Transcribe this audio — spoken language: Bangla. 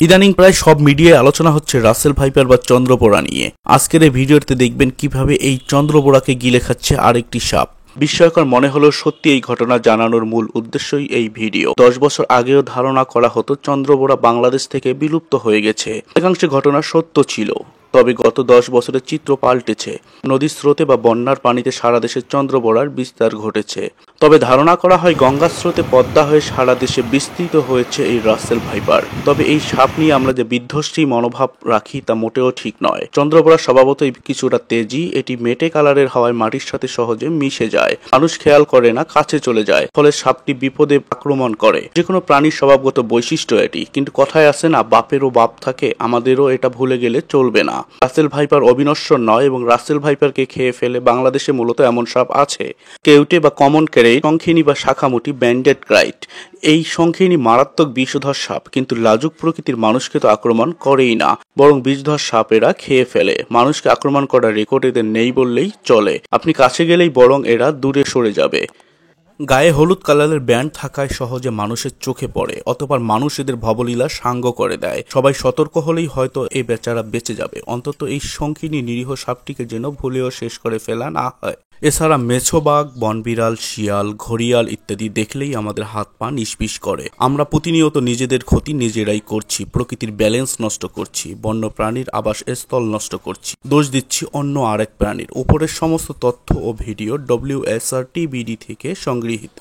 ইদানিং প্রায় সব মিডিয়ায় আলোচনা হচ্ছে রাসেল ভাইপার বা চন্দ্রবোরা নিয়ে। আজকের এই ভিডিওতে দেখবেন কিভাবে এই চন্দ্রবোরাকে গিলে খাচ্ছে আরেকটি সাপ। বিস্ময়কর মনে হলেও সত্যি এই ঘটনা জানানোর মূল উদ্দেশ্যই এই ভিডিও। 10 বছর আগেও ধারণা করা হতো চন্দ্রবোরা বাংলাদেশ থেকে বিলুপ্ত হয়ে গেছে। অনেকাংশে ঘটনা সত্য ছিল, তবে গত 10 বছরের চিত্র পাল্টেছে। নদীর স্রোতে বা বন্যার পানিতে সারা দেশে চন্দ্রবোরার বিস্তার ঘটেছে। তবে ধারণা করা হয় গঙ্গার স্রোতে পদ্মা হয়ে সারা দেশে বিস্তৃত হয়েছে এই রাসেল ভাইপার। তবে এই সাপ নিয়ে আমরা যে বিধ্বস্তি মনোভাব রাখি তা মোটেও ঠিক নয়। চন্দ্রবোরা স্বভাবতই কিছুটা তেজি, এটি মেটে কালারের হওয়ায় মাটির সাথে সহজে মিশে যায়। মানুষ খেয়াল করে না, কাছে চলে যায়, ফলে সাপটি বিপদে আক্রমণ করে। যে কোনো প্রাণীর স্বভাবগত বৈশিষ্ট্য এটি, কিন্তু কথায় আছে না, বাপেরও বাপ থাকে, আমাদেরও এটা ভুলে গেলে চলবে না। রাসেল ভাইপার অবিনশ্বর নয় এবং রাসেল ভাইপারকে খেয়ে ফেলে বাংলাদেশে মূলত এমন সাপ আছে। কেউটে বা কমন ক্রেইট, শঙ্খিনী বা শাখামুটি, ব্যান্ডেড ক্রাইট। এই শঙ্খিনী মারাত্মক বিষধর সাপ, কিন্তু লাজুক প্রকৃতির মানুষকে তো আক্রমণ করেই না, বরং বিষধর সাপ এরা খেয়ে ফেলে। মানুষকে আক্রমণ করার রেকর্ড এদের নেই বললেই চলে। আপনি কাছে গেলেই বরং এরা দূরে সরে যাবে। গায়ে হলুদ কালারের ব্যান্ড থাকায় সহজে মানুষের চোখে পড়ে, অতঃপর মানুষ এদের ভবলীলা সাঙ্গ করে দেয়। সবাই সতর্ক হলেই হয়তো এই বেচারা বেঁচে যাবে। অন্তত এই শঙ্খিনী নিরীহ সাপটিকে যেন ভুলেও শেষ করে ফেলা না হয়। এছাড়া মেছোবাঘ, বনবিড়াল, শিয়াল, ঘড়িয়াল ইত্যাদি দেখলেই আমাদের হাত পা নিষ্পিস করে। আমরা প্রতিনিয়ত নিজেদের ক্ষতি নিজেরাই করছি, প্রকৃতির ব্যালেন্স নষ্ট করছি, বন্য প্রাণীর আবাসস্থল নষ্ট করছি, দোষ দিচ্ছি অন্য আরেক প্রাণীর। উপরের সমস্ত তথ্য ও ভিডিও WSRTBD থেকে সংগৃহীত।